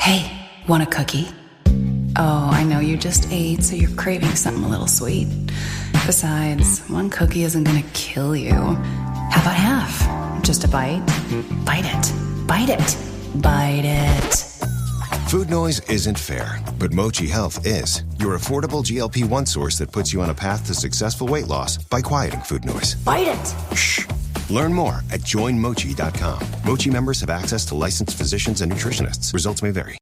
Hey, want a cookie? Oh, I know you just ate, so you're craving something a little sweet. Besides, one cookie isn't gonna kill you. How about half? Just a bite? Bite it. Bite it. Bite it. Food noise isn't fair, but Mochi Health is. Your affordable GLP-1 source that puts you on a path to successful weight loss by quieting food noise. Bite it! Shh. Learn more at joinmochi.com. Mochi members have access to licensed physicians and nutritionists. Results may vary.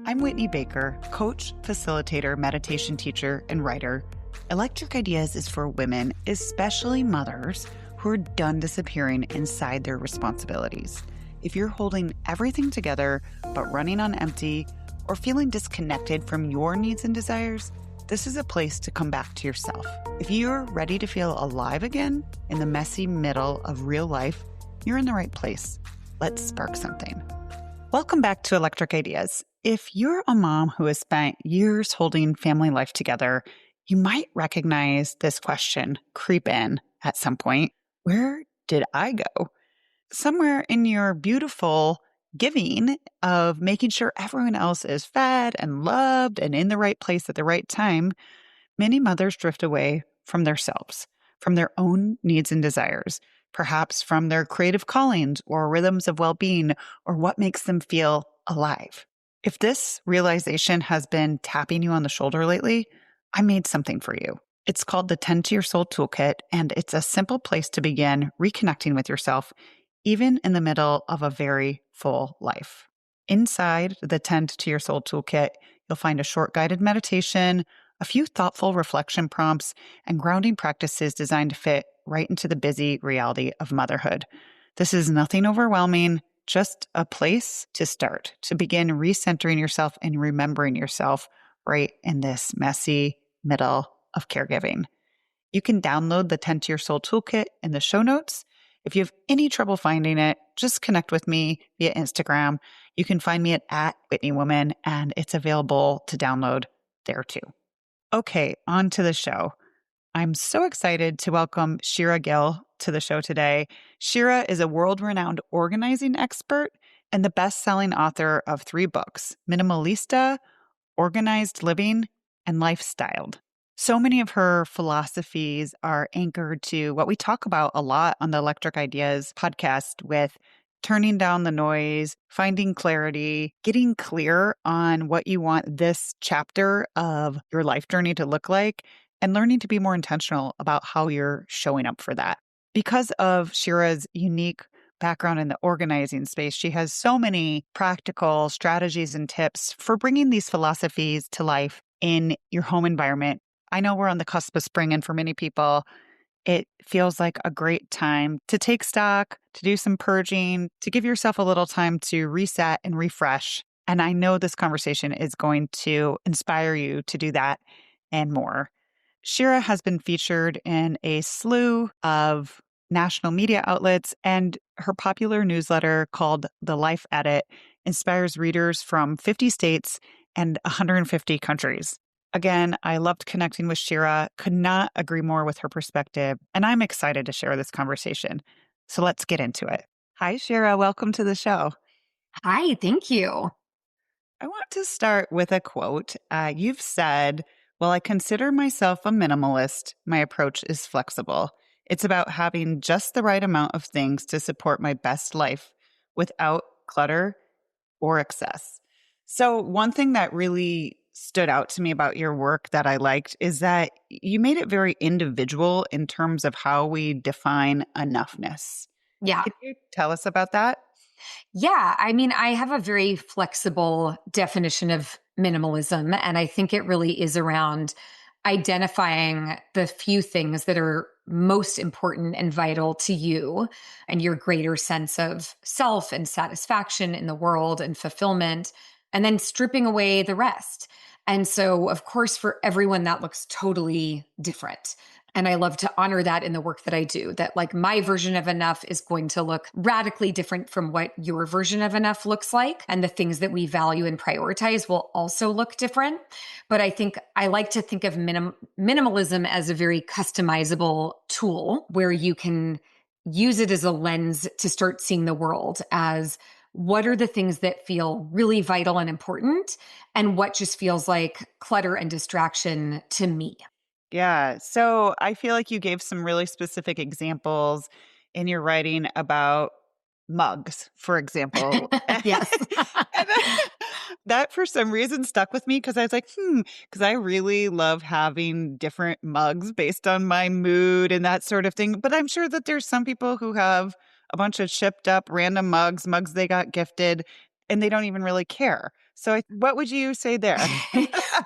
I'm Whitney Baker, coach, facilitator, meditation teacher, and writer. Electric Ideas is for women, especially mothers, who are done disappearing inside their responsibilities. If you're holding everything together but running on empty or feeling disconnected from your needs and desires, this is a place to come back to yourself. If you're ready to feel alive again in the messy middle of real life, you're in the right place. Let's spark something. Welcome back to Electric Ideas. If you're a mom who has spent years holding family life together, you might recognize this question creep in at some point. Where did I go? Somewhere in your beautiful giving of making sure everyone else is fed and loved and in the right place at the right time, many mothers drift away from themselves, from their own needs and desires, perhaps from their creative callings or rhythms of well-being or what makes them feel alive. If this realization has been tapping you on the shoulder lately, I made something for you. It's called the Tend to Your Soul Toolkit, and it's a simple place to begin reconnecting with yourself, even in the middle of a very full life. Inside the Tend to Your Soul Toolkit, you'll find a short guided meditation, a few thoughtful reflection prompts, and grounding practices designed to fit right into the busy reality of motherhood. This is nothing overwhelming, just a place to start, to begin recentering yourself and remembering yourself right in this messy middle of caregiving. You can download the Tend to Your Soul Toolkit in the show notes. If you have any trouble finding it, just connect with me via Instagram. You can find me at @WhitneyWoman, and it's available to download there too. Okay, on to the show. I'm so excited to welcome Shira Gill to the show today. Shira is a world-renowned organizing expert and the best-selling author of 3 books, Minimalista, Organized Living, and Lifestyled. So many of her philosophies are anchored to what we talk about a lot on the Electric Ideas podcast with turning down the noise, finding clarity, getting clear on what you want this chapter of your life journey to look like, and learning to be more intentional about how you're showing up for that. Because of Shira's unique background in the organizing space, she has so many practical strategies and tips for bringing these philosophies to life in your home environment. I know we're on the cusp of spring, and for many people, it feels like a great time to take stock, to do some purging, to give yourself a little time to reset and refresh. And I know this conversation is going to inspire you to do that and more. Shira has been featured in a slew of national media outlets, and her popular newsletter called The Life Edit inspires readers from 50 states and 150 countries. Again, I loved connecting with Shira, could not agree more with her perspective, and I'm excited to share this conversation. So let's get into it. Hi, Shira. Welcome to the show. Hi, thank you. I want to start with a quote. You've said, "While I consider myself a minimalist, my approach is flexible. It's about having just the right amount of things to support my best life without clutter or excess." So one thing that really stood out to me about your work that I liked is that you made it very individual in terms of how we define enoughness. Yeah. Could you tell us about that? Yeah. I mean, I have a very flexible definition of minimalism, and I think it really is around identifying the few things that are most important and vital to you and your greater sense of self and satisfaction in the world and fulfillment, and then stripping away the rest. And so, of course, for everyone, that looks totally different. And I love to honor that in the work that I do, that like my version of enough is going to look radically different from what your version of enough looks like. And the things that we value and prioritize will also look different. But I think I like to think of minimalism as a very customizable tool where you can use it as a lens to start seeing the world as what are the things that feel really vital and important and what just feels like clutter and distraction to me. Yeah. So I feel like you gave some really specific examples in your writing about mugs, for example. Yes. And that for some reason stuck with me because I was like, because I really love having different mugs based on my mood and that sort of thing. But I'm sure that there's some people who have a bunch of shipped up random mugs they got gifted, and they don't even really care. So what would you say there?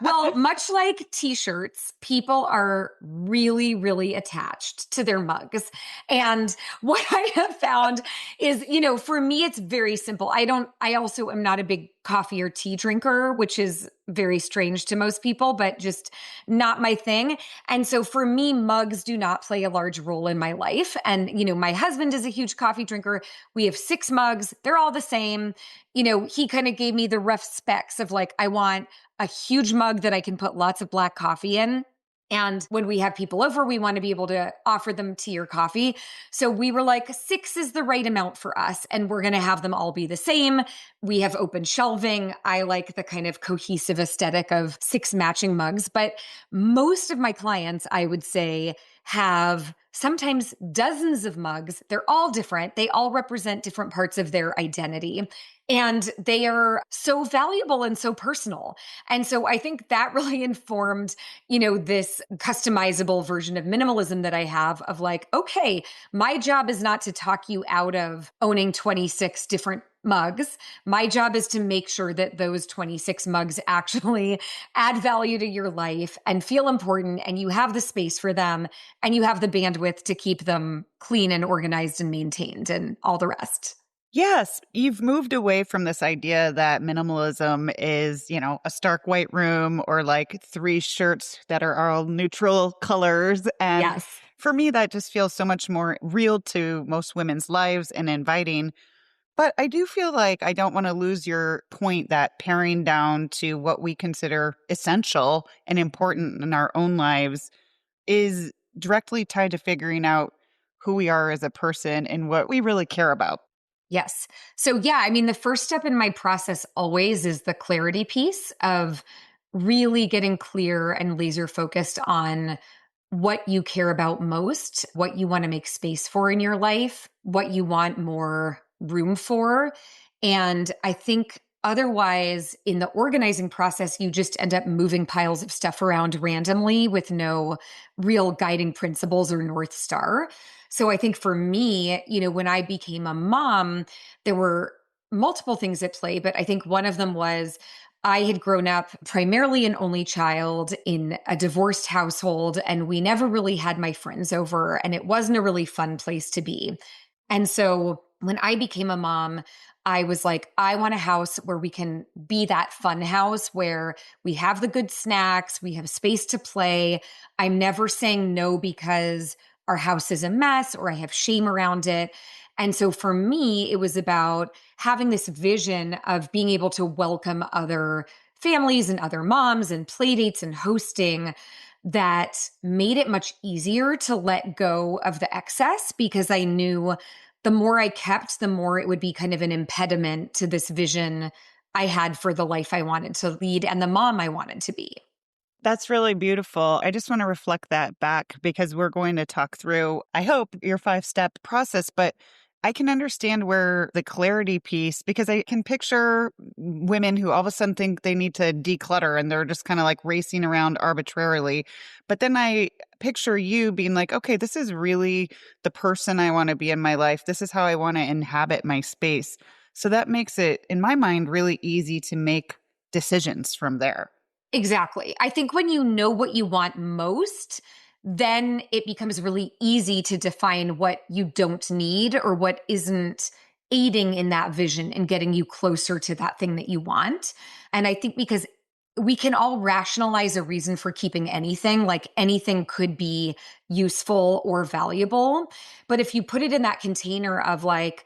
Well, much like t-shirts, people are really, really attached to their mugs. And what I have found is, for me, it's very simple. I also am not a big coffee or tea drinker, which is very strange to most people, but just not my thing. And so for me, mugs do not play a large role in my life. And, my husband is a huge coffee drinker. We have 6 mugs. They're all the same. He kind of gave me the rough specs of like, I want a huge mug that I can put lots of black coffee in. And when we have people over, we want to be able to offer them tea or coffee. So we were like, 6 is the right amount for us. And we're going to have them all be the same. We have open shelving. I like the kind of cohesive aesthetic of 6 matching mugs. But most of my clients, I would say, have sometimes dozens of mugs. They're all different. They all represent different parts of their identity. And they are so valuable and so personal. And so I think that really informed, this customizable version of minimalism that I have of like, okay, my job is not to talk you out of owning 26 different mugs. My job is to make sure that those 26 mugs actually add value to your life and feel important, and you have the space for them and you have the bandwidth to keep them clean and organized and maintained and all the rest. Yes, you've moved away from this idea that minimalism is, a stark white room or like 3 shirts that are all neutral colors. And Yes. for me, that just feels so much more real to most women's lives and inviting. But I do feel like I don't want to lose your point that paring down to what we consider essential and important in our own lives is directly tied to figuring out who we are as a person and what we really care about. Yes. So, yeah, I mean, the first step in my process always is the clarity piece of really getting clear and laser focused on what you care about most, what you want to make space for in your life, what you want more room for. And I think otherwise, in the organizing process, you just end up moving piles of stuff around randomly with no real guiding principles or North Star. So I think for me, when I became a mom, there were multiple things at play, but I think one of them was I had grown up primarily an only child in a divorced household, and we never really had my friends over, and it wasn't a really fun place to be. And so when I became a mom, I was like, I want a house where we can be that fun house where we have the good snacks, we have space to play. I'm never saying no because our house is a mess or I have shame around it. And so for me, it was about having this vision of being able to welcome other families and other moms and play dates and hosting that made it much easier to let go of the excess because I knew the more I kept, the more it would be kind of an impediment to this vision I had for the life I wanted to lead and the mom I wanted to be. That's really beautiful. I just want to reflect that back because we're going to talk through, I hope, your 5-step process, but I can understand where the clarity piece, because I can picture women who all of a sudden think they need to declutter and they're just kind of like racing around arbitrarily. But then I picture you being like, okay, this is really the person I want to be in my life. This is how I want to inhabit my space. So that makes it, in my mind, really easy to make decisions from there. Exactly. I think when you know what you want most, then it becomes really easy to define what you don't need or what isn't aiding in that vision and getting you closer to that thing that you want. And I think because we can all rationalize a reason for keeping anything, like anything could be useful or valuable. But if you put it in that container of like,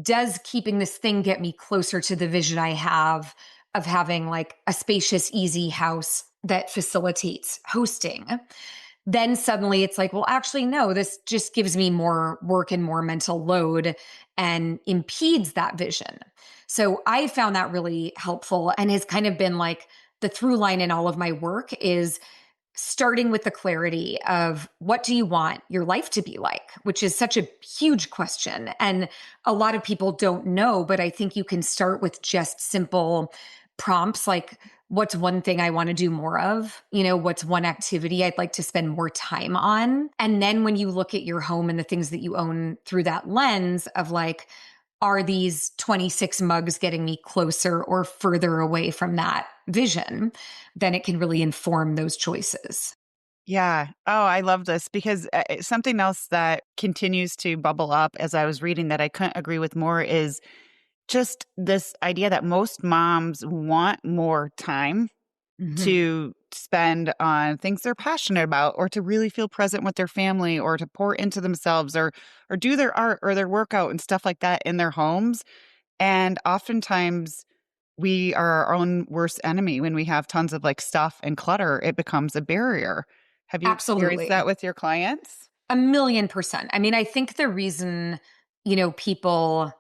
does keeping this thing get me closer to the vision I have of having like a spacious, easy house that facilitates hosting? Then suddenly it's like, well, actually, no, this just gives me more work and more mental load and impedes that vision. So I found that really helpful and has kind of been like the through line in all of my work is starting with the clarity of what do you want your life to be like, which is such a huge question. And a lot of people don't know, but I think you can start with just simple prompts like, what's one thing I want to do more of? What's one activity I'd like to spend more time on? And then when you look at your home and the things that you own through that lens of like, are these 26 mugs getting me closer or further away from that vision? Then it can really inform those choices. Yeah. Oh, I love this because something else that continues to bubble up as I was reading that I couldn't agree with more is just this idea that most moms want more time Mhm. to spend on things they're passionate about or to really feel present with their family or to pour into themselves or do their art or their workout and stuff like that in their homes. And oftentimes we are our own worst enemy when we have tons of like stuff and clutter, it becomes a barrier. Have you experienced that Absolutely. with your clients? 1,000,000%. I mean, I think the reason, people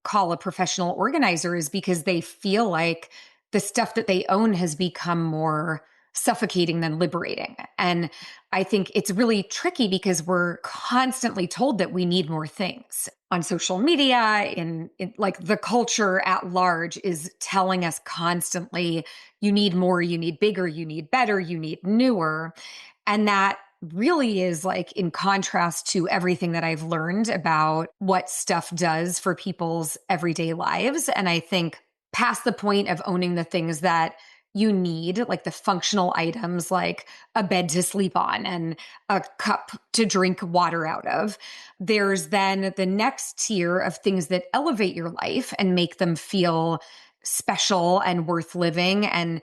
call a professional organizer is because they feel like the stuff that they own has become more suffocating than liberating. And I think it's really tricky because we're constantly told that we need more things on social media in like the culture at large is telling us constantly you need more, you need bigger, you need better, you need newer. And that really is like in contrast to everything that I've learned about what stuff does for people's everyday lives. And I think past the point of owning the things that you need, like the functional items, like a bed to sleep on and a cup to drink water out of, there's then the next tier of things that elevate your life and make them feel special and worth living. And,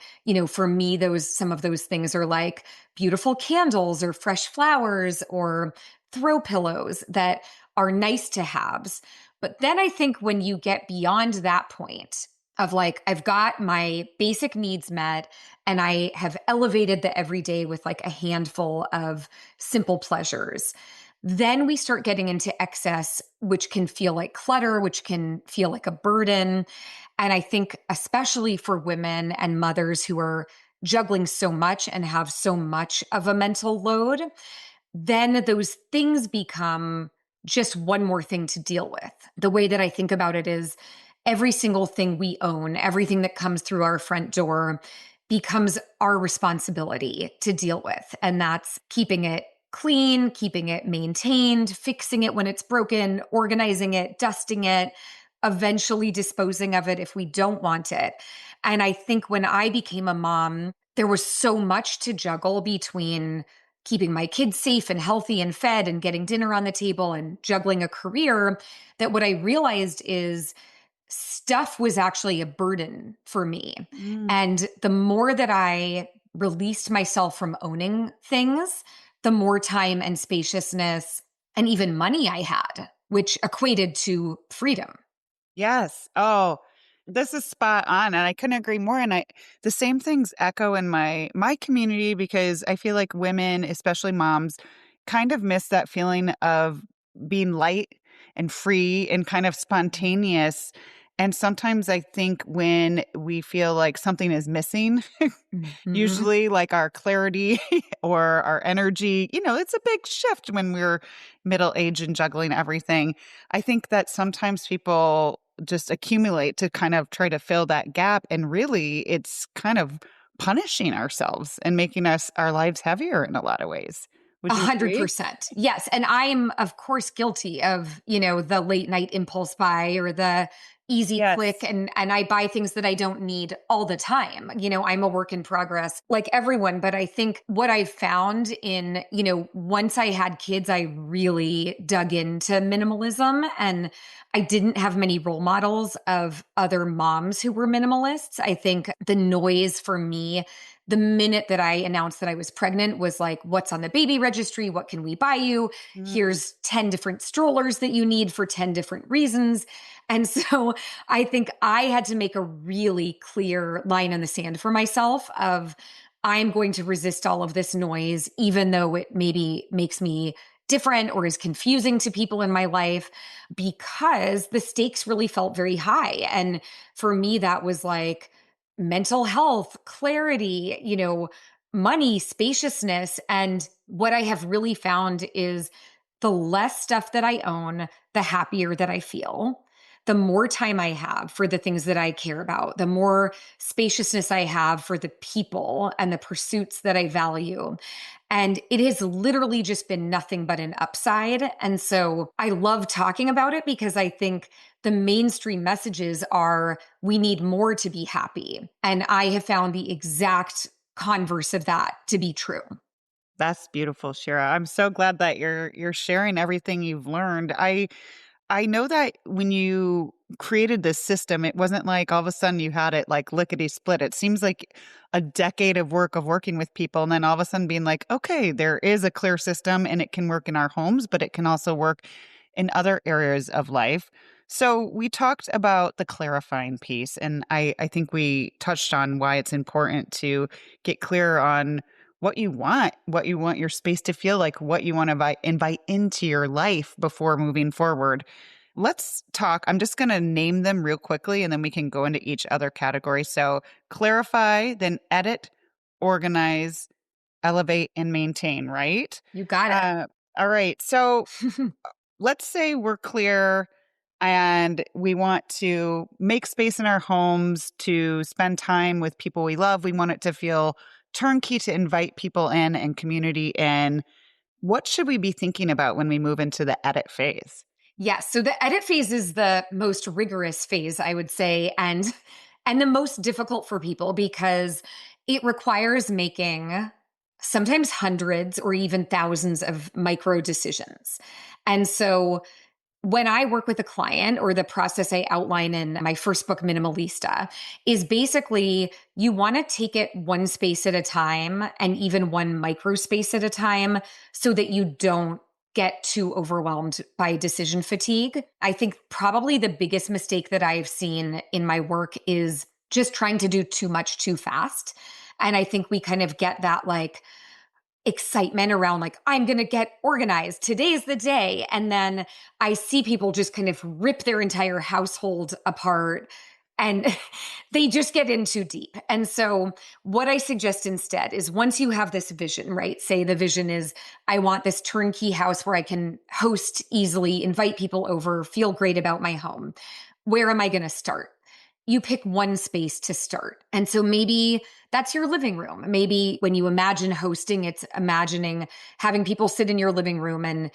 for me, some of those things are like beautiful candles or fresh flowers or throw pillows that are nice to haves. But then I think when you get beyond that point of like, I've got my basic needs met and I have elevated the everyday with like a handful of simple pleasures. Then we start getting into excess, which can feel like clutter, which can feel like a burden. And I think, especially for women and mothers who are juggling so much and have so much of a mental load, then those things become just one more thing to deal with. The way that I think about it is every single thing we own, everything that comes through our front door becomes our responsibility to deal with. And that's keeping it clean, keeping it maintained, fixing it when it's broken, organizing it, dusting it, eventually disposing of it if we don't want it. And I think when I became a mom, there was so much to juggle between keeping my kids safe and healthy and fed and getting dinner on the table and juggling a career that what I realized is stuff was actually a burden for me. Mm. And the more that I released myself from owning things, the more time and spaciousness and even money I had, which equated to freedom. Yes. Oh, this is spot on, and I couldn't agree more. And the same things echo in my community because I feel like women, especially moms, kind of miss that feeling of being light and free and kind of spontaneous. And sometimes I think when we feel like something is missing, Mhm. usually like our clarity or our energy, it's a big shift when we're middle aged and juggling everything. I think that sometimes people just accumulate to kind of try to fill that gap. And really, it's kind of punishing ourselves and making our lives heavier in a lot of ways. A Would you hundred agree? percent. Yes. And I'm of course guilty of, the late night impulse buy or the easy click Yes. and I buy things that I don't need all the time. I'm a work in progress like everyone, but I think what I found in, once I had kids, I really dug into minimalism and I didn't have many role models of other moms who were minimalists. I think the noise for me the minute that I announced that I was pregnant was like, what's on the baby registry? What can we buy you? Mm. Here's 10 different strollers that you need for 10 different reasons. And so I think I had to make a really clear line in the sand for myself of I'm going to resist all of this noise, even though it maybe makes me different or is confusing to people in my life, because the stakes really felt very high. And for me, that was like mental health, clarity, money, spaciousness. And what I have really found is the less stuff that I own, the happier that I feel. The more time I have for the things that I care about, the more spaciousness I have for the people and the pursuits that I value. And it has literally just been nothing but an upside. And so I love talking about it because I think the mainstream messages are we need more to be happy. And I have found the exact converse of that to be true. That's beautiful, Shira. I'm so glad that you're sharing everything you've learned. I know that when you created this system, it wasn't like all of a sudden you had it like lickety split. It seems like a decade of work of working with people and then all of a sudden being like, okay, there is a clear system and it can work in our homes, but it can also work in other areas of life. So we talked about the clarifying piece, and I think we touched on why it's important to get clear on what you want your space to feel like, what you want to invite into your life before moving forward. Let's talk. I'm just going to name them real quickly and then we can go into each other category. So clarify, then edit, organize, elevate, and maintain, right? You got All right. So it. let's say we're clear and we want to make space in our homes to spend time with people we love. We want it to feel turnkey to invite people in and community in. What should we be thinking about when we move into the edit phase? Yes. So the edit phase is the most rigorous phase, I would say, and the most difficult for people because it requires making sometimes hundreds or even thousands of micro decisions. And so when I work with a client, or the process I outline in my first book, Minimalista, is basically you want to take it one space at a time and even one micro space at a time so that you don't get too overwhelmed by decision fatigue. I think probably the biggest mistake that I've seen in my work is just trying to do too much too fast. And I think we kind of get that like excitement around like, I'm going to get organized. Today's the day. And then I see people just kind of rip their entire household apart and they just get in too deep. And so what I suggest instead is once you have this vision, right? Say the vision is, I want this turnkey house where I can host easily, invite people over, feel great about my home. Where am I going to start? You pick one space to start. And so maybe that's your living room. Maybe when you imagine hosting, it's imagining having people sit in your living room and,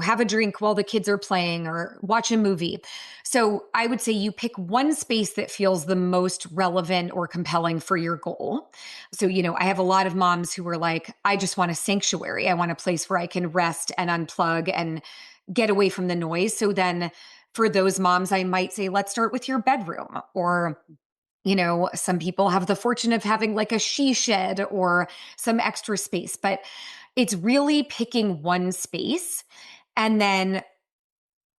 have a drink while the kids are playing or watch a movie. So I would say you pick one space that feels the most relevant or compelling for your goal. So, I have a lot of moms who are like, I just want a sanctuary. I want a place where I can rest and unplug and get away from the noise. So then for those moms, I might say, let's start with your bedroom. Or, some people have the fortune of having like a she shed or some extra space, but it's really picking one space. And then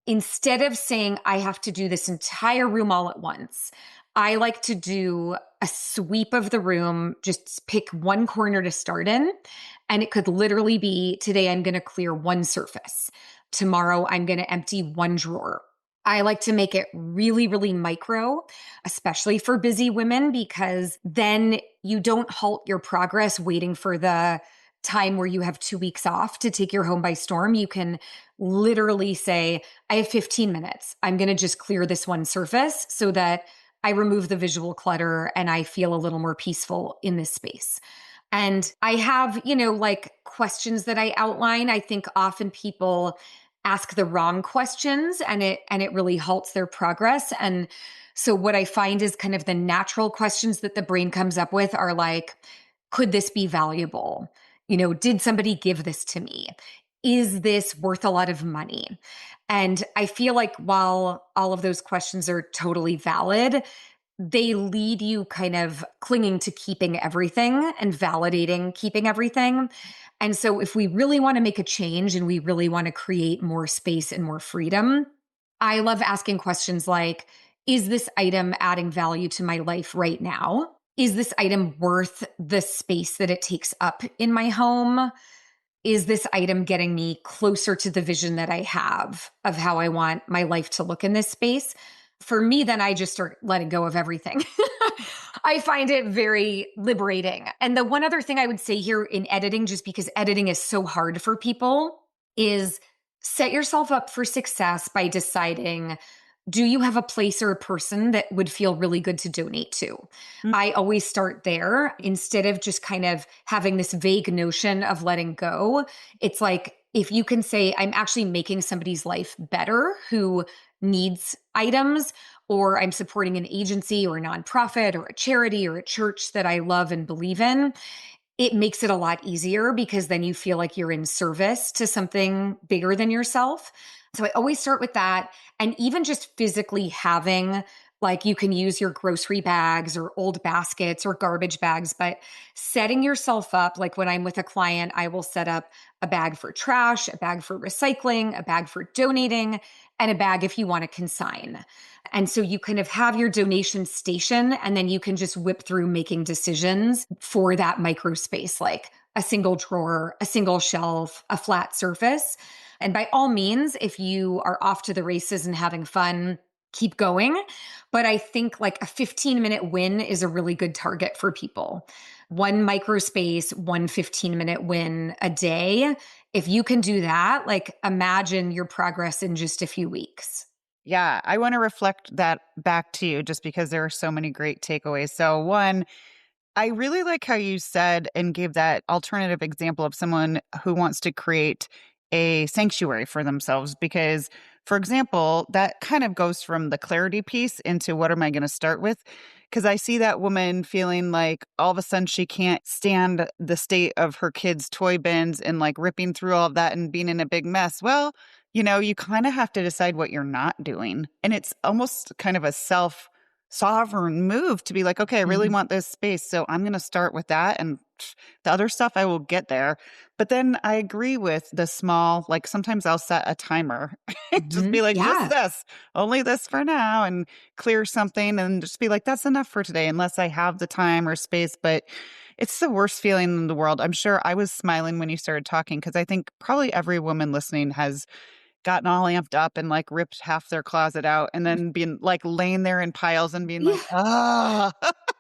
instead of saying, I have to do this entire room all at once, I like to do a sweep of the room, just pick one corner to start in. And it could literally be today, I'm going to clear one surface. Tomorrow, I'm going to empty one drawer. I like to make it really, really micro, especially for busy women, because then you don't halt your progress waiting for the time where you have 2 weeks off to take your home by storm. You can literally say, I have 15 minutes. I'm going to just clear this one surface so that I remove the visual clutter and I feel a little more peaceful in this space. And I have, like questions that I outline. I think often people ask the wrong questions and it really halts their progress. And so what I find is kind of the natural questions that the brain comes up with are like, could this be valuable? Did somebody give this to me? Is this worth a lot of money? And I feel like while all of those questions are totally valid, they lead you kind of clinging to keeping everything and validating keeping everything. And so if we really want to make a change and we really want to create more space and more freedom, I love asking questions like, is this item adding value to my life right now? Is this item worth the space that it takes up in my home? is this item getting me closer to the vision that I have of how I want my life to look in this space? For me, then I just start letting go of everything. I find it very liberating. And the one other thing I would say here in editing, just because editing is so hard for people, is set yourself up for success by deciding, do you have a place or a person that would feel really good to donate to? I always start there instead of just kind of having this vague notion of letting go. It's like, if you can say, I'm actually making somebody's life better who needs items, or I'm supporting an agency or a nonprofit or a charity or a church that I love and believe in, it makes it a lot easier because then you feel like you're in service to something bigger than yourself. So I always start with that. And even just physically having, like, you can use your grocery bags or old baskets or garbage bags, but setting yourself up, like when I'm with a client, I will set up a bag for trash, a bag for recycling, a bag for donating, and a bag if you want to consign. And so you kind of have your donation station, and then you can just whip through making decisions for that micro space, like a single drawer, a single shelf, a flat surface. And by all means, if you are off to the races and having fun, keep going. But I think like a 15-minute win is a really good target for people. One micro space, one 15-minute win a day. If you can do that, like, imagine your progress in just a few weeks. Yeah, I want to reflect that back to you just because there are so many great takeaways. So, one, I really like how you said and gave that alternative example of someone who wants to create a sanctuary for themselves. Because, for example, that kind of goes from the clarity piece into what am I going to start with? Because I see that woman feeling like all of a sudden she can't stand the state of her kids' toy bins and like ripping through all of that and being in a big mess. Well, you kind of have to decide what you're not doing. And it's almost kind of a sovereign move to be like, okay, I really want this space. So I'm going to start with that. And the other stuff, I will get there. But then I agree with the small, like sometimes I'll set a timer, just be like, just Yeah. this, only this for now, and clear something and just be like, that's enough for today, unless I have the time or space. But it's the worst feeling in the world. I'm sure I was smiling when you started talking because I think probably every woman listening has gotten all amped up and like ripped half their closet out and then being like laying there in piles and being like, Yeah. ah,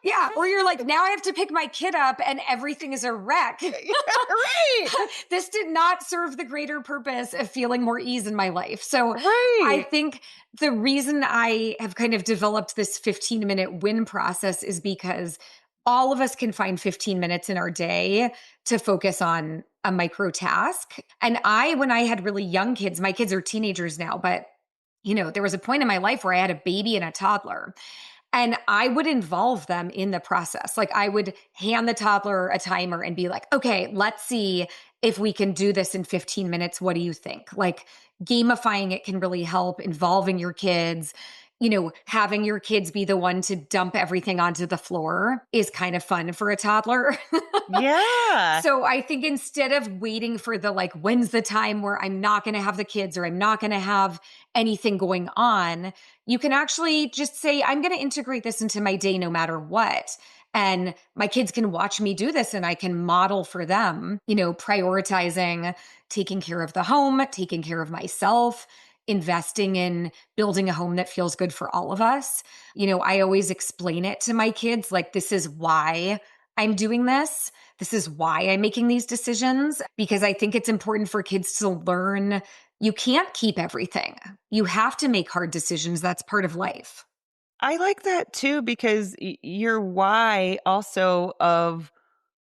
Yeah. Or you're like, now I have to pick my kid up and everything is a wreck. yeah, right, This did not serve the greater purpose of feeling more ease in my life. So I right. think the reason I have kind of developed this 15-minute win process is because all of us can find 15 minutes in our day to focus on a micro task. And when I had really young kids, my kids are teenagers now, but there was a point in my life where I had a baby and a toddler. And I would involve them in the process. Like, I would hand the toddler a timer and be like, okay, let's see if we can do this in 15 minutes. What do you think? Like, gamifying it can really help, involving your kids. Having your kids be the one to dump everything onto the floor is kind of fun for a toddler. Yeah. So I think instead of waiting for the like, when's the time where I'm not going to have the kids or I'm not going to have anything going on, you can actually just say, I'm going to integrate this into my day no matter what. And my kids can watch me do this and I can model for them, prioritizing taking care of the home, taking care of myself, investing in building a home that feels good for all of us. I always explain it to my kids, like, this is why I'm doing this. This is why I'm making these decisions, because I think it's important for kids to learn you can't keep everything. You have to make hard decisions. That's part of life. I like that too, because your why also of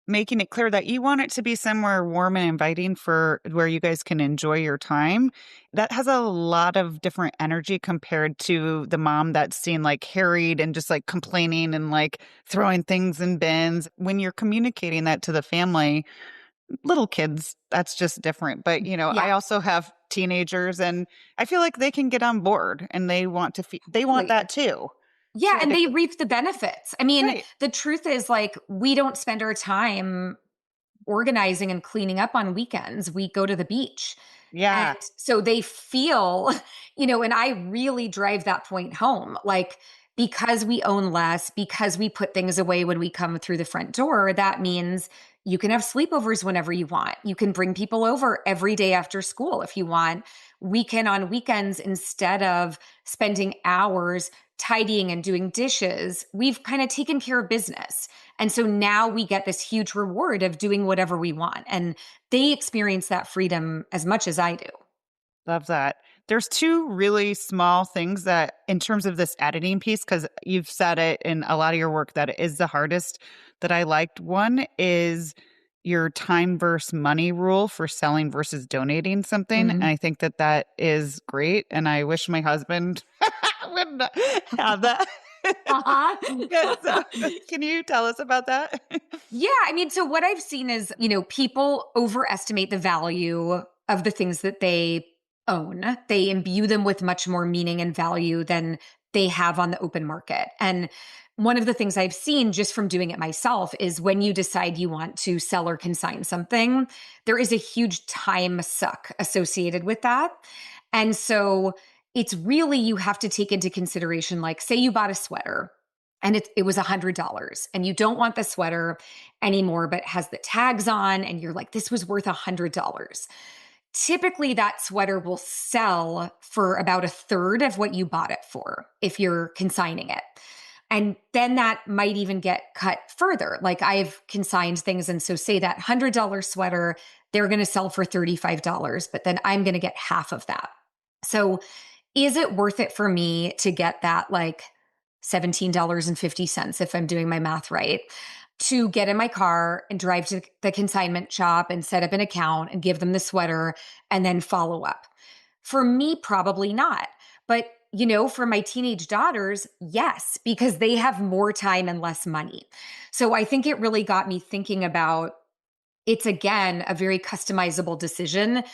making it clear that you want it to be somewhere warm and inviting for where you guys can enjoy your time. That has a lot of different energy compared to the mom that's seen like harried and just like complaining and like throwing things in bins. When you're communicating that to the family, little kids, that's just different. But, I Yeah, also have teenagers and I feel like they can get on board and they want to, they want totally. that too. Yeah, So and they reap the benefits. I mean, right. the truth is, like, we don't spend our time organizing and cleaning up on weekends. We go to the beach. And Yeah. so they feel, and I really drive that point home. Like, because we own less, because we put things away when we come through the front door, that means You can have sleepovers whenever you want. You can bring people over every day after school if you want. Weekend on weekends, instead of spending hours tidying and doing dishes, we've kind of taken care of business. And so now we get this huge reward of doing whatever we want. And they experience that freedom as much as I do. Love that. There's two really small things that, in terms of this editing piece, because you've said it in a lot of your work that it is the hardest, that I liked. One is your time versus money rule for selling versus donating something. And I think that that is great. And I wish my husband would have that. Yeah, so, can you tell us about that? Yeah. I mean, so what I've seen is, people overestimate the value of the things that they own. They imbue them with much more meaning and value than they have on the open market. And one of the things I've seen just from doing it myself is when you decide you want to sell or consign something, there is a huge time suck associated with that. And so it's really, you have to take into consideration, like, say you bought a sweater and it was $100 and you don't want the sweater anymore, but it has the tags on and you're like, this was worth $100. Typically that sweater will sell for about a third of what you bought it for if you're consigning it. And then that might even get cut further. Like, I've consigned things. And so say that $100 sweater, they're going to sell for $35, but then I'm going to get half of that. So is it worth it for me to get that like $17.50, if I'm doing my math right, to get in my car and drive to the consignment shop and set up an account and give them the sweater and then follow up? For me, probably not. But, for my teenage daughters, yes, because they have more time and less money. So I think it really got me thinking about, it's again, a very customizable decision.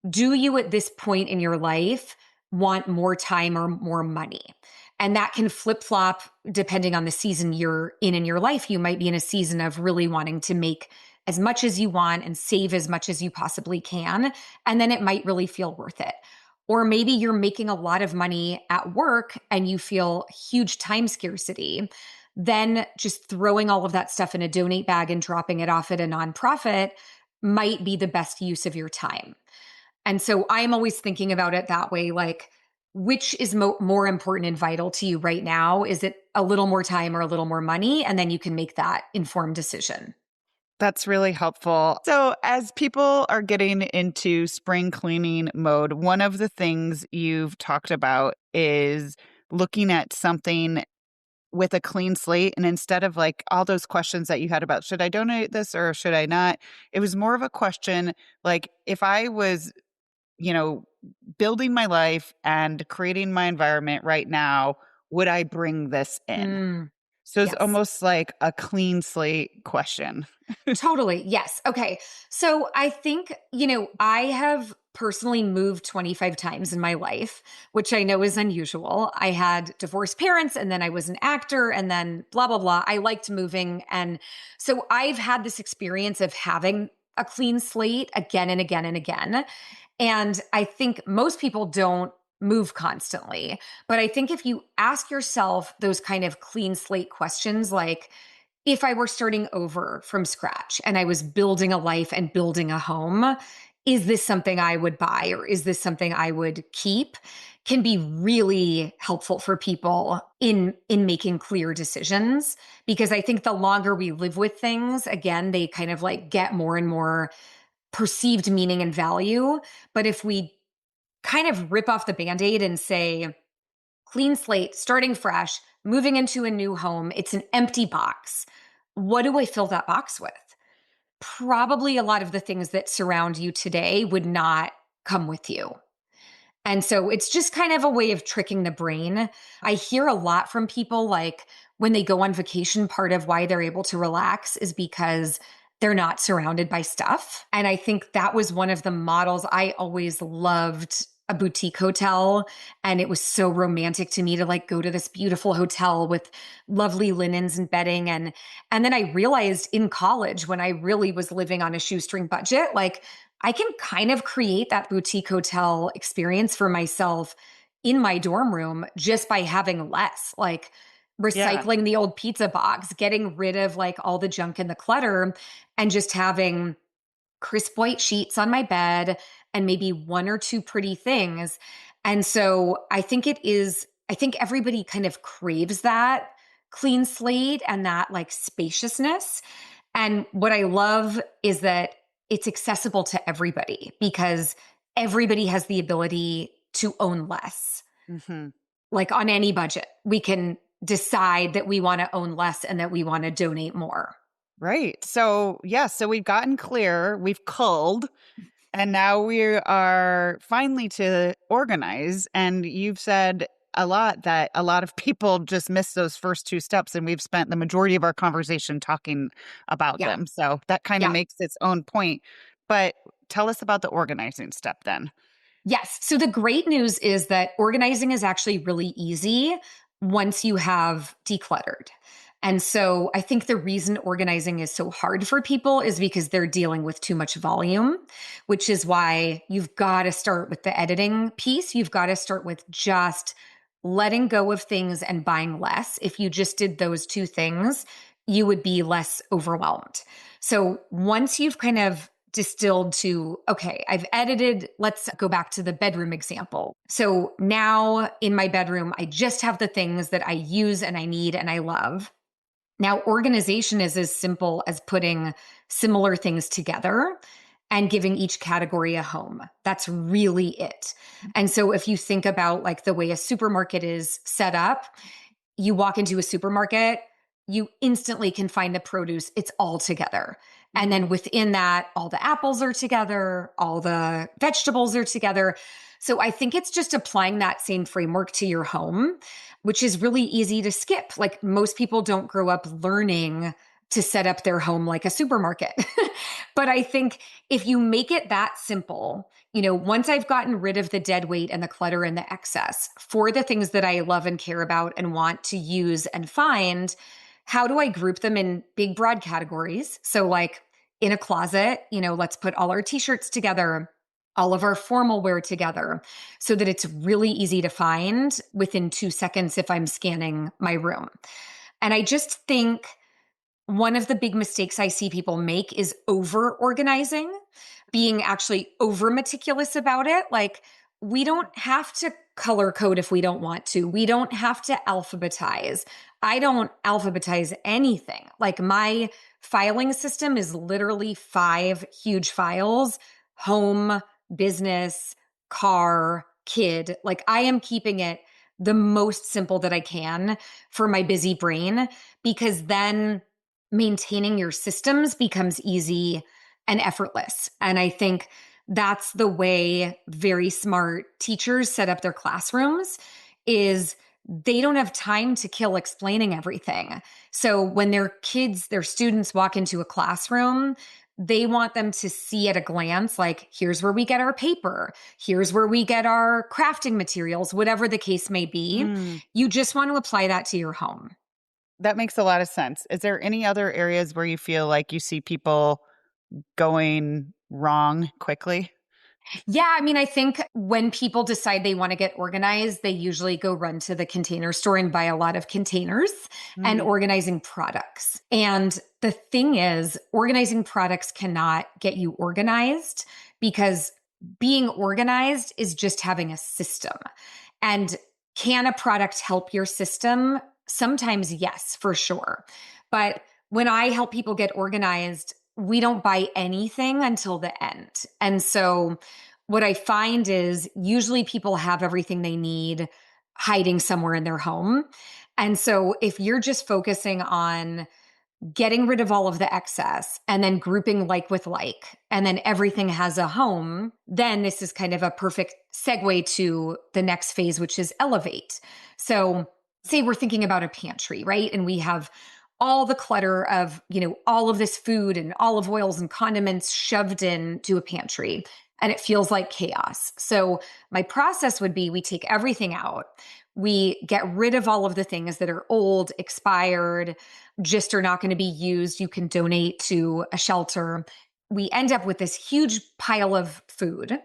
Do you at this point in your life want more time or more money? And that can flip flop depending on the season you're in your life. You might be in a season of really wanting to make as much as you want and save as much as you possibly can. And then it might really feel worth it. Or maybe you're making a lot of money at work and you feel huge time scarcity. Then just throwing all of that stuff in a donate bag and dropping it off at a nonprofit might be the best use of your time. And so I'm always thinking about it that way, like, which is more important and vital to you right now? Is it a little more time or a little more money? And then you can make that informed decision. That's really helpful. So, as people are getting into spring cleaning mode, one of the things you've talked about is looking at something with a clean slate. And instead of like all those questions that you had about, should I donate this or should I not? It was more of a question like, if I was, building my life and creating my environment right now, would I bring this in? So it's Yes. almost like a clean slate question. Totally. Yes. Okay. So I think, I have personally moved 25 times in my life, which I know is unusual. I had divorced parents and then I was an actor and then blah, blah, blah. I liked moving. And so I've had this experience of having a clean slate again and again and again. And I think most people don't move constantly. But I think if you ask yourself those kind of clean slate questions, like, if I were starting over from scratch and I was building a life and building a home, is this something I would buy or is this something I would keep? Can be really helpful for people in making clear decisions. Because I think the longer we live with things, again, they kind of like get more and more perceived meaning and value. But if we kind of rip off the Band-Aid and say, clean slate, starting fresh, moving into a new home, it's an empty box. What do I fill that box with? Probably a lot of the things that surround you today would not come with you. And so it's just kind of a way of tricking the brain. I hear a lot from people, like, when they go on vacation, part of why they're able to relax is because they're not surrounded by stuff. And I think that was one of the models. I always loved a boutique hotel. And it was so romantic to me to like go to this beautiful hotel with lovely linens and bedding. And then I realized in college, when I really was living on a shoestring budget, like, I can kind of create that boutique hotel experience for myself in my dorm room just by having less. Like, Yeah. recycling the old pizza box, getting rid of like all the junk and the clutter, and just having crisp white sheets on my bed and maybe one or two pretty things. And so I think everybody kind of craves that clean slate and that like spaciousness. And what I love is that it's accessible to everybody because everybody has the ability to own less. Hmm. Like on any budget, we can decide that we want to own less and that we want to donate more. Right. So, yeah, so we've gotten clear, we've culled, and now we are finally to organize. And you've said a lot that a lot of people just miss those first two steps. And we've spent the majority of our conversation talking about Yeah. them. So that kind of Yeah. makes its own point. But tell us about the organizing step then. Yes. So the great news is that organizing is actually really easy once you have decluttered. And so I think the reason organizing is so hard for people is because they're dealing with too much volume, which is why you've got to start with the editing piece. You've got to start with just letting go of things and buying less. If you just did those two things, you would be less overwhelmed. So once you've kind of distilled to, okay, I've edited, let's go back to the bedroom example. So now in my bedroom, I just have the things that I use and I need and I love. Now, organization is as simple as putting similar things together and giving each category a home. That's really it. And so if you think about like the way a supermarket is set up, you walk into a supermarket, you instantly can find the produce. It's all together. And then within that, all the apples are together, all the vegetables are together. So I think it's just applying that same framework to your home, which is really easy to skip. Like most people don't grow up learning to set up their home like a supermarket. But I think if you make it that simple, once I've gotten rid of the dead weight and the clutter and the excess for the things that I love and care about and want to use and find, how do I group them in big, broad categories? So, like in a closet, let's put all our t-shirts together, all of our formal wear together so that it's really easy to find within 2 seconds if I'm scanning my room. And I just think one of the big mistakes I see people make is over organizing, being actually over meticulous about it. Like, we don't have to color code if we don't want to. We don't have to alphabetize. I don't alphabetize anything. Like, my filing system is literally 5 huge files: home, business, car, kid. Like, I am keeping it the most simple that I can for my busy brain, because then maintaining your systems becomes easy and effortless. And I think that's the way very smart teachers set up their classrooms is they don't have time to kill explaining everything. So when their students walk into a classroom, they want them to see at a glance, like, here's where we get our paper, here's where we get our crafting materials, whatever the case may be. Mm, You just want to apply that to your home. that makes a lot of sense. Is there any other areas where you feel like you see people going wrong quickly? Yeah, I mean, I think when people decide they want to get organized, they usually go run to the container store and buy a lot of containers and Mm, organizing products. And the thing is, organizing products cannot get you organized, because being organized is just having a system. And can a product help your system? Sometimes, yes, for sure. But when I help people get organized, we don't buy anything until the end. And so what I find is usually people have everything they need hiding somewhere in their home. And so if you're just focusing on getting rid of all of the excess and then grouping like with like, and then everything has a home, then this is kind of a perfect segue to the next phase, which is elevate. So say we're thinking about a pantry, right? And we have all the clutter of, all of this food and olive oils and condiments shoved into a pantry, and it feels like chaos. So my process would be, we take everything out. We get rid of all of the things that are old, expired, just are not going to be used. You can donate to a shelter. We end up with this huge pile of food.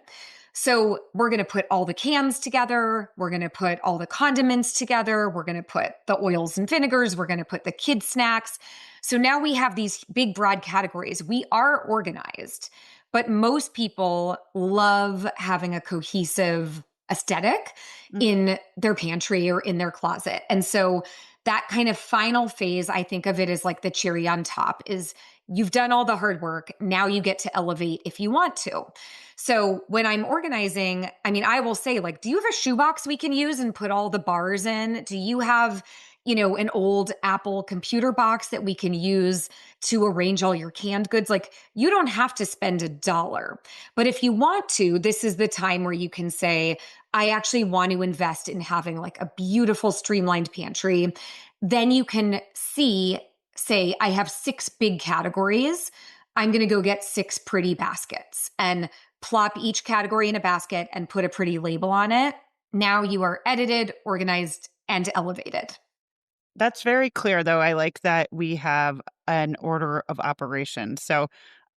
So we're going to put all the cans together. We're going to put all the condiments together. We're going to put the oils and vinegars. We're going to put the kids' snacks. So now we have these big, broad categories. We are organized, but most people love having a cohesive aesthetic in their pantry or in their closet. And so that kind of final phase, I think of it as like the cherry on top is you've done all the hard work. Now you get to elevate if you want to. So when I'm organizing, I mean, I will say like, do you have a shoebox we can use and put all the bars in? Do you have, an old Apple computer box that we can use to arrange all your canned goods? Like you don't have to spend $1. But if you want to, this is the time where you can say, I actually want to invest in having like a beautiful streamlined pantry. Then you can say, I have 6 big categories. I'm going to go get 6 pretty baskets and plop each category in a basket and put a pretty label on it. Now you are edited, organized, and elevated. That's very clear, though. I like that we have an order of operations. So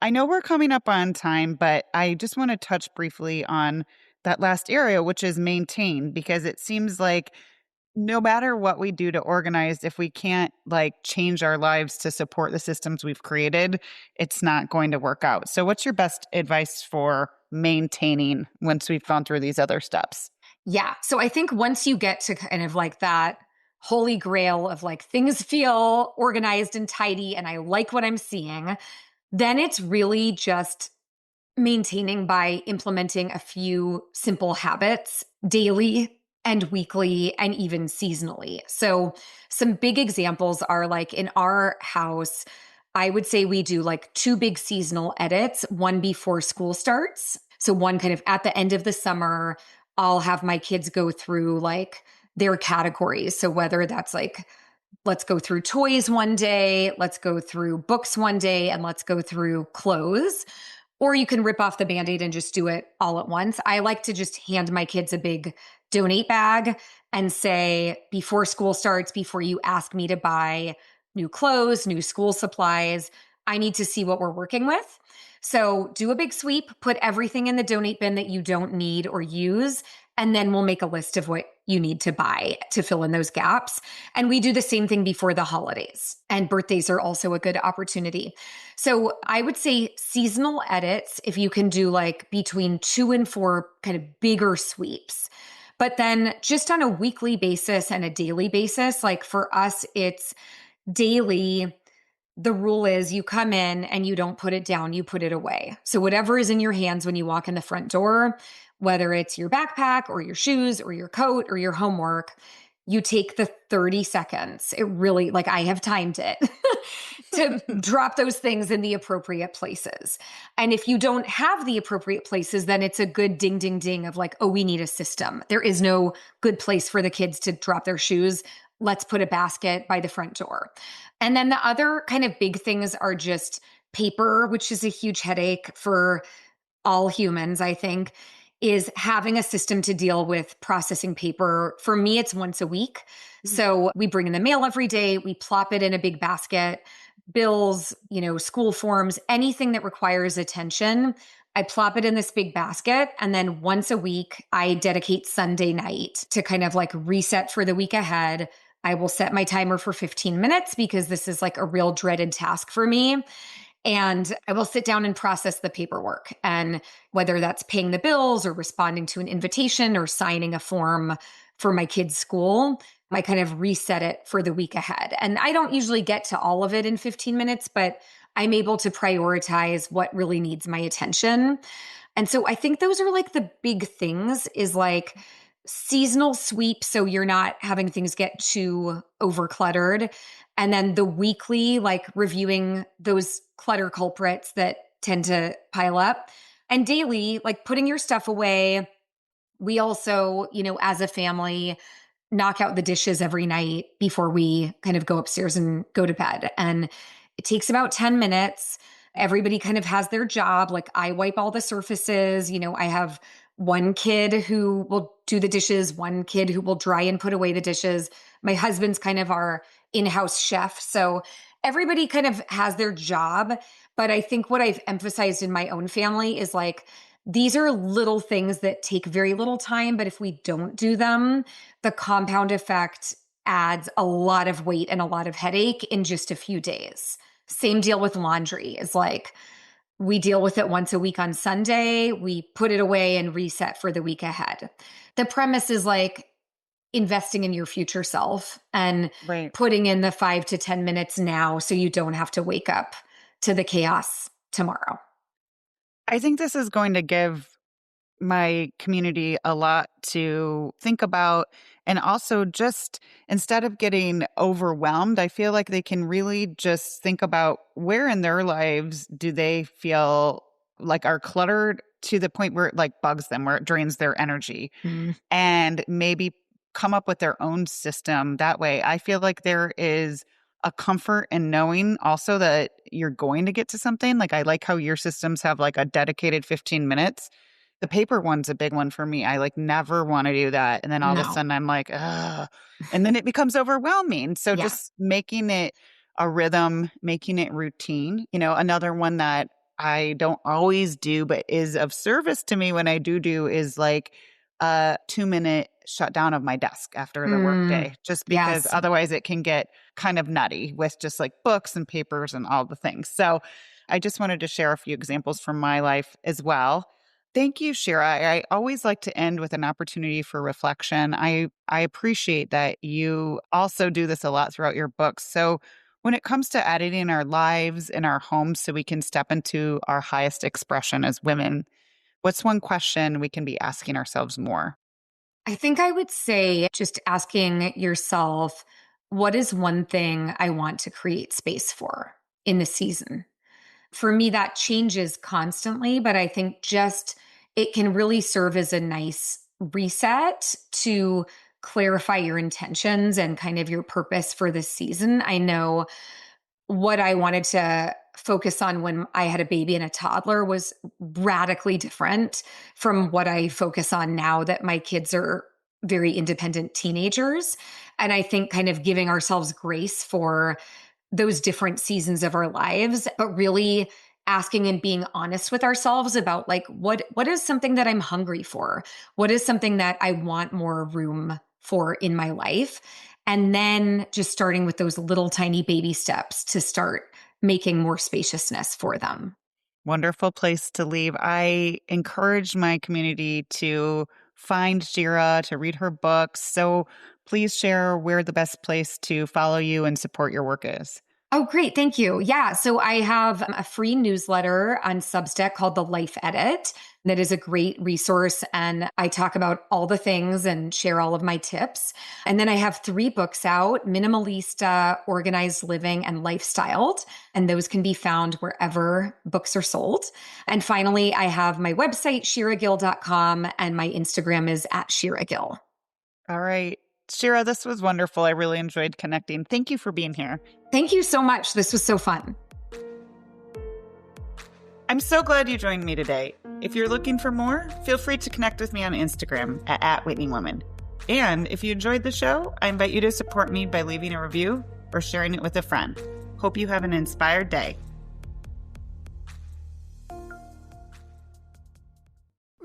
I know we're coming up on time, but I just want to touch briefly on that last area, which is maintain, because it seems like no matter what we do to organize, if we can't like change our lives to support the systems we've created, it's not going to work out. So what's your best advice for maintaining once we've gone through these other steps? Yeah. So I think once you get to kind of like that holy grail of like things feel organized and tidy and I like what I'm seeing, then it's really just maintaining by implementing a few simple habits daily and weekly and even seasonally. So some big examples are like in our house, I would say we do like 2 big seasonal edits, one before school starts. So one kind of at the end of the summer, I'll have my kids go through like their categories. So whether that's like, let's go through toys one day, let's go through books one day, and let's go through clothes. Or you can rip off the Band-Aid and just do it all at once. I like to just hand my kids a big donate bag and say, before school starts, before you ask me to buy new clothes, new school supplies, I need to see what we're working with. So do a big sweep, put everything in the donate bin that you don't need or use, and then we'll make a list of what you need to buy to fill in those gaps. And we do the same thing before the holidays, and birthdays are also a good opportunity. So I would say seasonal edits, if you can do like between 2 and 4 kind of bigger sweeps. But then just on a weekly basis and a daily basis, like for us, it's daily. The rule is you come in and you don't put it down, you put it away. So whatever is in your hands when you walk in the front door, whether it's your backpack or your shoes or your coat or your homework, you take the 30 seconds. It really, like I have timed it to drop those things in the appropriate places. And if you don't have the appropriate places, then it's a good ding, ding, ding of like, oh, we need a system. There is no good place for the kids to drop their shoes. Let's put a basket by the front door. And then the other kind of big things are just paper, which is a huge headache for all humans, I think, is having a system to deal with processing paper. For me, it's once a week. So we bring in the mail every day. We plop it in a big basket, bills, school forms, anything that requires attention. I plop it in this big basket. And then once a week, I dedicate Sunday night to kind of like reset for the week ahead. I will set my timer for 15 minutes because this is like a real dreaded task for me. And I will sit down and process the paperwork. And whether that's paying the bills or responding to an invitation or signing a form for my kids' school, I kind of reset it for the week ahead. And I don't usually get to all of it in 15 minutes, but I'm able to prioritize what really needs my attention. And so I think those are like the big things is like seasonal sweep. So you're not having things get too overcluttered. And then the weekly, like reviewing those clutter culprits that tend to pile up. And daily, like putting your stuff away. We also, as a family, knock out the dishes every night before we kind of go upstairs and go to bed. And it takes about 10 minutes. Everybody kind of has their job. Like I wipe all the surfaces. I have one kid who will do the dishes, one kid who will dry and put away the dishes. My husband's kind of our in-house chef. So everybody kind of has their job. But I think what I've emphasized in my own family is like, these are little things that take very little time, but if we don't do them, the compound effect adds a lot of weight and a lot of headache in just a few days. Same deal with laundry. Is like we deal with it once a week on Sunday, we put it away and reset for the week ahead. The premise is like investing in your future self and Right. putting in the 5 to 10 minutes now so you don't have to wake up to the chaos tomorrow. I think this is going to give my community a lot to think about. And also, just instead of getting overwhelmed, I feel like they can really just think about where in their lives do they feel like are cluttered to the point where it like bugs them, where it drains their energy, Mm. and maybe come up with their own system that way. I feel like there is a comfort in knowing also that you're going to get to something. Like, I like how your systems have like a dedicated 15 minutes. The paper one's a big one for me. I like never want to do that. And then all of a No. sudden I'm like, ugh. And then it becomes overwhelming. So Yeah. just making it a rhythm, making it routine. Another one that I don't always do, but is of service to me when I do is like a 2-minute shutdown of my desk after the workday, just because Yes. otherwise it can get kind of nutty with just like books and papers and all the things. So I just wanted to share a few examples from my life as well. Thank you, Shira. I always like to end with an opportunity for reflection. I appreciate that you also do this a lot throughout your books. So when it comes to editing our lives and our homes so we can step into our highest expression as women, what's one question we can be asking ourselves more? I think I would say just asking yourself, what is one thing I want to create space for in the season? For me, that changes constantly, but I think just it can really serve as a nice reset to clarify your intentions and kind of your purpose for this season. I know what I wanted to focus on when I had a baby and a toddler was radically different from what I focus on now that my kids are very independent teenagers. And I think kind of giving ourselves grace for those different seasons of our lives, but really asking and being honest with ourselves about like what is something that I'm hungry for? What is something that I want more room for in my life? And then just starting with those little tiny baby steps to start making more spaciousness for them. Wonderful place to leave. I encourage my community to find Shira, to read her books. So please share where the best place to follow you and support your work is. Oh, great. Thank you. Yeah. So I have a free newsletter on Substack called The Life Edit that is a great resource. And I talk about all the things and share all of my tips. And then I have 3 books out: Minimalista, Organized Living, and Lifestyled. And those can be found wherever books are sold. And finally, I have my website, shiragill.com, and my Instagram is @ShiraGill. All right. Shira, this was wonderful. I really enjoyed connecting. Thank you for being here. Thank you so much. This was so fun. I'm so glad you joined me today. If you're looking for more, feel free to connect with me on Instagram at @WhitneyWoman. And if you enjoyed the show, I invite you to support me by leaving a review or sharing it with a friend. Hope you have an inspired day.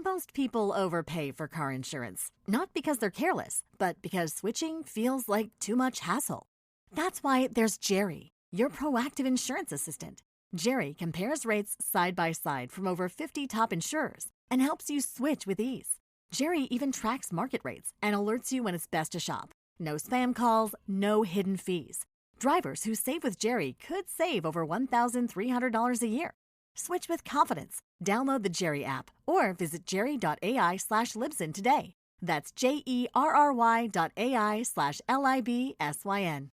Most people overpay for car insurance, not because they're careless, but because switching feels like too much hassle. That's why there's Jerry, your proactive insurance assistant. Jerry compares rates side by side from over 50 top insurers and helps you switch with ease. Jerry even tracks market rates and alerts you when it's best to shop. No spam calls, no hidden fees. Drivers who save with Jerry could save over $1,300 a year. Switch with confidence. Download the Jerry app or visit jerry.ai/Libsyn today. That's JERRY.ai/LIBSYN.